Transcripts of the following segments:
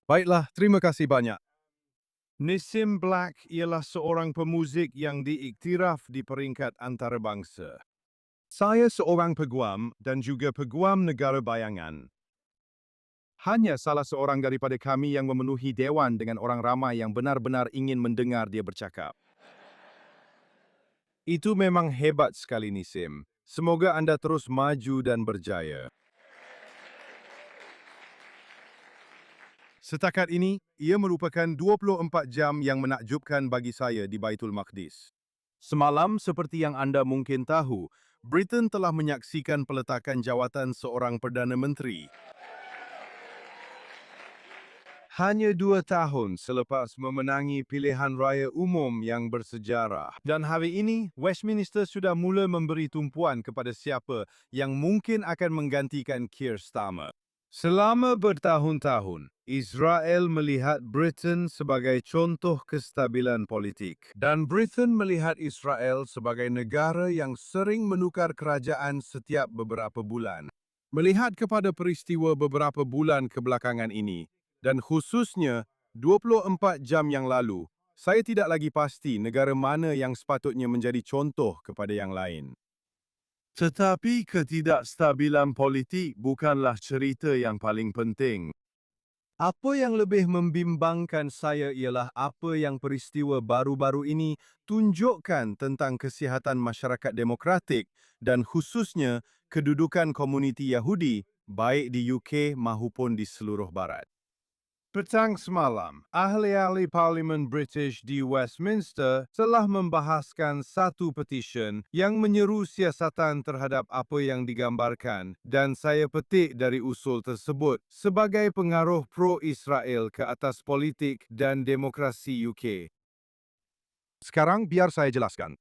Baiklah, terima kasih banyak. Nissim Black ialah seorang pemuzik yang diiktiraf di peringkat antarabangsa. Saya seorang peguam dan juga peguam negara bayangan. Hanya salah seorang daripada kami yang memenuhi dewan dengan orang ramai yang benar-benar ingin mendengar dia bercakap. Itu memang hebat sekali, Nissim. Semoga anda terus maju dan berjaya. Setakat ini, ia merupakan 24 jam yang menakjubkan bagi saya di Baitul Maqdis. Semalam, seperti yang anda mungkin tahu, Britain telah menyaksikan peletakan jawatan seorang Perdana Menteri. Hanya 2 tahun selepas memenangi pilihan raya umum yang bersejarah. Dan hari ini, Westminster sudah mula memberi tumpuan kepada siapa yang mungkin akan menggantikan Keir Starmer. Selama bertahun-tahun, Israel melihat Britain sebagai contoh kestabilan politik. Dan Britain melihat Israel sebagai negara yang sering menukar kerajaan setiap beberapa bulan. Melihat kepada peristiwa beberapa bulan kebelakangan ini, dan khususnya 24 jam yang lalu, saya tidak lagi pasti negara mana yang sepatutnya menjadi contoh kepada yang lain. Tetapi ketidakstabilan politik bukanlah cerita yang paling penting. Apa yang lebih membimbangkan saya ialah apa yang peristiwa baru-baru ini tunjukkan tentang kesihatan masyarakat demokratik dan khususnya kedudukan komuniti Yahudi baik di UK maupun di seluruh barat. Petang semalam, ahli-ahli Parlimen British di Westminster telah membahaskan satu petisyen yang menyeru siasatan terhadap apa yang digambarkan dan saya petik dari usul tersebut sebagai pengaruh pro-Israel ke atas politik dan demokrasi UK. Sekarang biar saya jelaskan.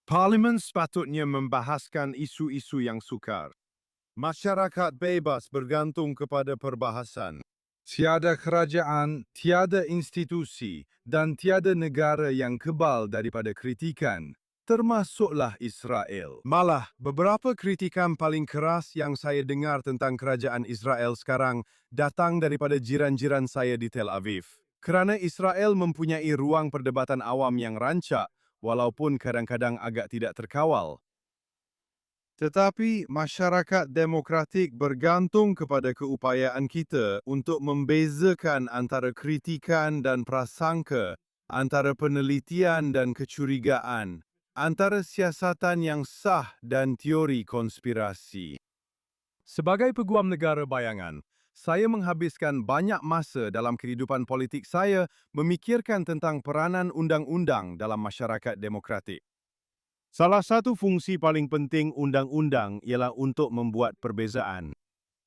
Parlimen sepatutnya membahaskan isu-isu yang sukar. Masyarakat bebas bergantung kepada perbahasan. Tiada kerajaan, tiada institusi, dan tiada negara yang kebal daripada kritikan, termasuklah Israel. Malah, beberapa kritikan paling keras yang saya dengar tentang kerajaan Israel sekarang datang daripada jiran-jiran saya di Tel Aviv. Kerana Israel mempunyai ruang perdebatan awam yang rancak, walaupun kadang-kadang agak tidak terkawal. Tetapi masyarakat demokratik bergantung kepada keupayaan kita untuk membezakan antara kritikan dan prasangka, antara penelitian dan kecurigaan, antara siasatan yang sah dan teori konspirasi. Sebagai peguam negara bayangan, saya menghabiskan banyak masa dalam kehidupan politik saya memikirkan tentang peranan undang-undang dalam masyarakat demokratik. Salah satu fungsi paling penting undang-undang ialah untuk membuat perbezaan.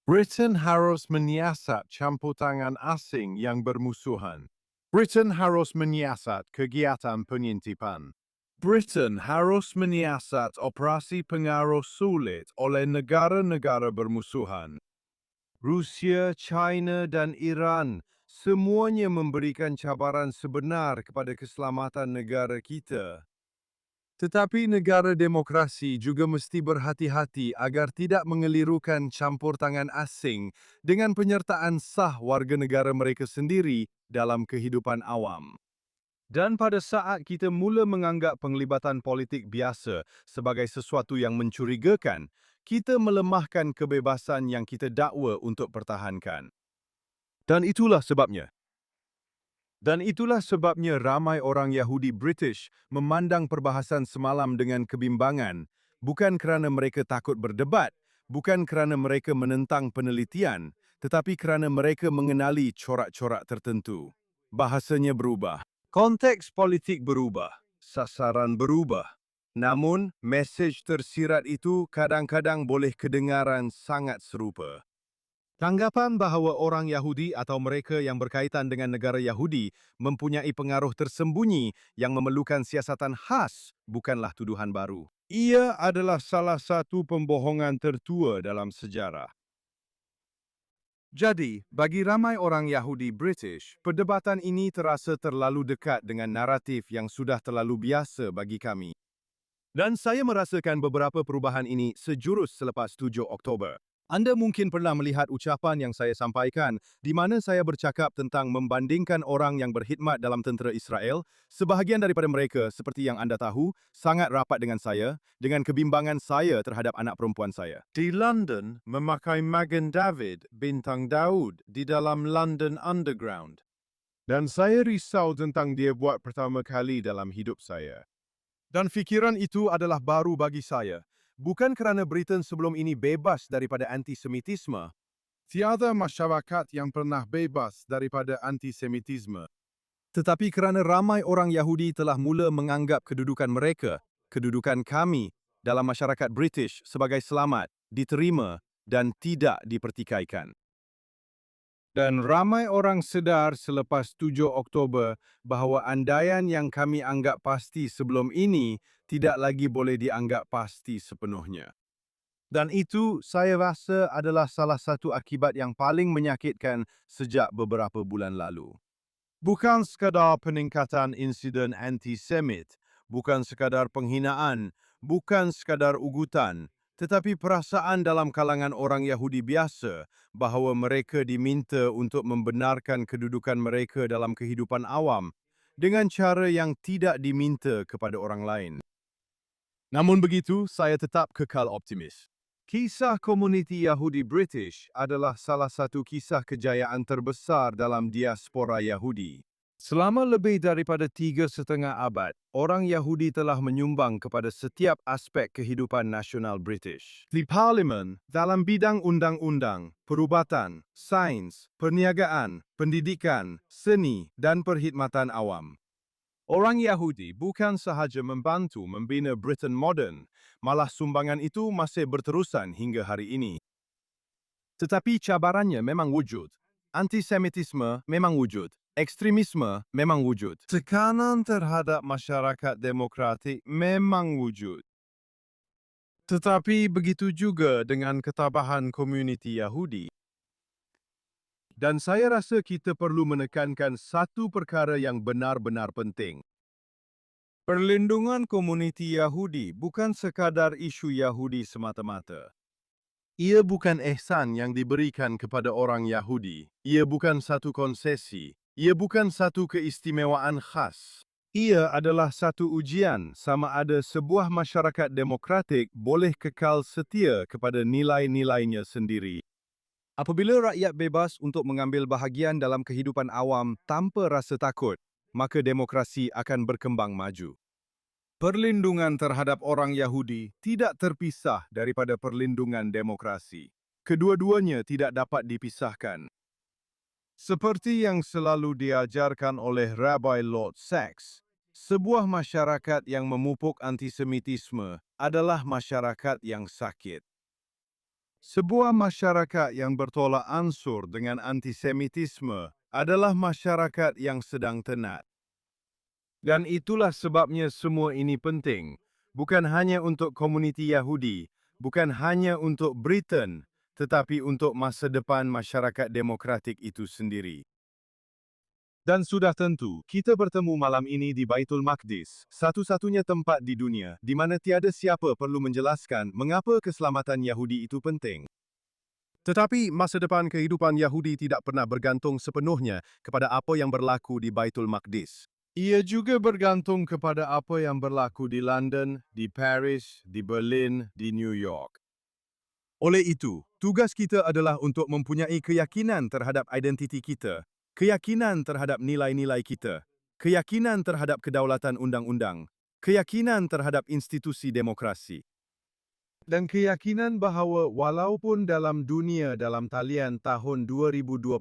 Britain harus menyiasat campur tangan asing yang bermusuhan. Britain harus menyiasat kegiatan pengintipan. Britain harus menyiasat operasi pengaruh sulit oleh negara-negara bermusuhan. Rusia, China dan Iran semuanya memberikan cabaran sebenar kepada keselamatan negara kita. Tetapi negara demokrasi juga mesti berhati-hati agar tidak mengelirukan campur tangan asing dengan penyertaan sah warga negara mereka sendiri dalam kehidupan awam. Dan pada saat kita mula menganggap penglibatan politik biasa sebagai sesuatu yang mencurigakan, kita melemahkan kebebasan yang kita dakwa untuk pertahankan. Dan itulah sebabnya. Ramai orang Yahudi British memandang perbahasan semalam dengan kebimbangan, bukan kerana mereka takut berdebat, bukan kerana mereka menentang penelitian, tetapi kerana mereka mengenali corak-corak tertentu. Bahasanya berubah. Konteks politik berubah. Sasaran berubah. Namun, mesej tersirat itu kadang-kadang boleh kedengaran sangat serupa. Tanggapan bahawa orang Yahudi atau mereka yang berkaitan dengan negara Yahudi mempunyai pengaruh tersembunyi yang memerlukan siasatan khas bukanlah tuduhan baru. Ia adalah salah satu pembohongan tertua dalam sejarah. Jadi, bagi ramai orang Yahudi British, perdebatan ini terasa terlalu dekat dengan naratif yang sudah terlalu biasa bagi kami. Dan saya merasakan beberapa perubahan ini sejurus selepas 7 Oktober. Anda mungkin pernah melihat ucapan yang saya sampaikan di mana saya bercakap tentang membandingkan orang yang berkhidmat dalam tentera Israel, sebahagian daripada mereka, seperti yang anda tahu, sangat rapat dengan saya, dengan kebimbangan saya terhadap anak perempuan saya. Di London, memakai Magen David, bintang Daud, di dalam London Underground. Dan saya risau tentang dia buat pertama kali dalam hidup saya. Dan fikiran itu adalah baru bagi saya. Bukan kerana Britain sebelum ini bebas daripada antisemitisme. Tiada masyarakat yang pernah bebas daripada antisemitisme. Tetapi kerana ramai orang Yahudi telah mula menganggap kedudukan mereka, kedudukan kami dalam masyarakat British sebagai selamat, diterima dan tidak dipertikaikan. Dan ramai orang sedar selepas 7 Oktober bahawa andaian yang kami anggap pasti sebelum ini tidak lagi boleh dianggap pasti sepenuhnya. Dan itu saya rasa adalah salah satu akibat yang paling menyakitkan sejak beberapa bulan lalu. Bukan sekadar peningkatan insiden antisemit, bukan sekadar penghinaan, bukan sekadar ugutan, tetapi perasaan dalam kalangan orang Yahudi biasa bahawa mereka diminta untuk membenarkan kedudukan mereka dalam kehidupan awam dengan cara yang tidak diminta kepada orang lain. Namun begitu, saya tetap kekal optimis. Kisah komuniti Yahudi British adalah salah satu kisah kejayaan terbesar dalam diaspora Yahudi. Selama lebih daripada 3,5 abad, orang Yahudi telah menyumbang kepada setiap aspek kehidupan nasional British. Di Parlimen, dalam bidang undang-undang, perubatan, sains, perniagaan, pendidikan, seni, dan perkhidmatan awam. Orang Yahudi bukan sahaja membantu membina Britain moden, malah sumbangan itu masih berterusan hingga hari ini. Tetapi cabarannya memang wujud. Antisemitisme memang wujud. Ekstremisme memang wujud. Tekanan terhadap masyarakat demokratik memang wujud. Tetapi begitu juga dengan ketabahan komuniti Yahudi. Dan saya rasa kita perlu menekankan satu perkara yang benar-benar penting. Perlindungan komuniti Yahudi bukan sekadar isu Yahudi semata-mata. Ia bukan ihsan yang diberikan kepada orang Yahudi. Ia bukan satu konsesi. Ia bukan satu keistimewaan khas. Ia adalah satu ujian sama ada sebuah masyarakat demokratik boleh kekal setia kepada nilai-nilainya sendiri. Apabila rakyat bebas untuk mengambil bahagian dalam kehidupan awam tanpa rasa takut, maka demokrasi akan berkembang maju. Perlindungan terhadap orang Yahudi tidak terpisah daripada perlindungan demokrasi. Kedua-duanya tidak dapat dipisahkan. Seperti yang selalu diajarkan oleh Rabbi Lord Sacks, sebuah masyarakat yang memupuk antisemitisme adalah masyarakat yang sakit. Sebuah masyarakat yang bertolak ansur dengan antisemitisme adalah masyarakat yang sedang tenat. Dan itulah sebabnya semua ini penting, bukan hanya untuk komuniti Yahudi, bukan hanya untuk Britain, tetapi untuk masa depan masyarakat demokratik itu sendiri. Dan sudah tentu, kita bertemu malam ini di Baitul Maqdis, satu-satunya tempat di dunia di mana tiada siapa perlu menjelaskan mengapa keselamatan Yahudi itu penting. Tetapi masa depan kehidupan Yahudi tidak pernah bergantung sepenuhnya kepada apa yang berlaku di Baitul Maqdis. Ia juga bergantung kepada apa yang berlaku di London, di Paris, di Berlin, di New York. Oleh itu, tugas kita adalah untuk mempunyai keyakinan terhadap identiti kita, keyakinan terhadap nilai-nilai kita, keyakinan terhadap kedaulatan undang-undang, keyakinan terhadap institusi demokrasi, dan keyakinan bahawa walaupun dalam dunia dalam talian tahun 2026,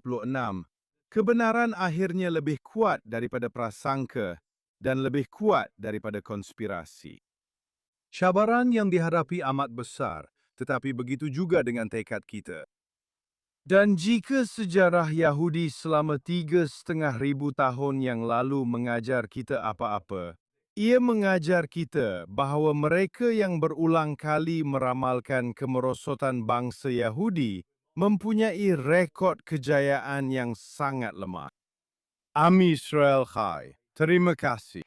kebenaran akhirnya lebih kuat daripada prasangka dan lebih kuat daripada konspirasi. Cabaran yang dihadapi amat besar, tetapi begitu juga dengan tekad kita. Dan jika sejarah Yahudi selama 3,500 tahun yang lalu mengajar kita apa-apa, ia mengajar kita bahawa mereka yang berulang kali meramalkan kemerosotan bangsa Yahudi mempunyai rekod kejayaan yang sangat lemah. Am Israel Chai. Terima kasih.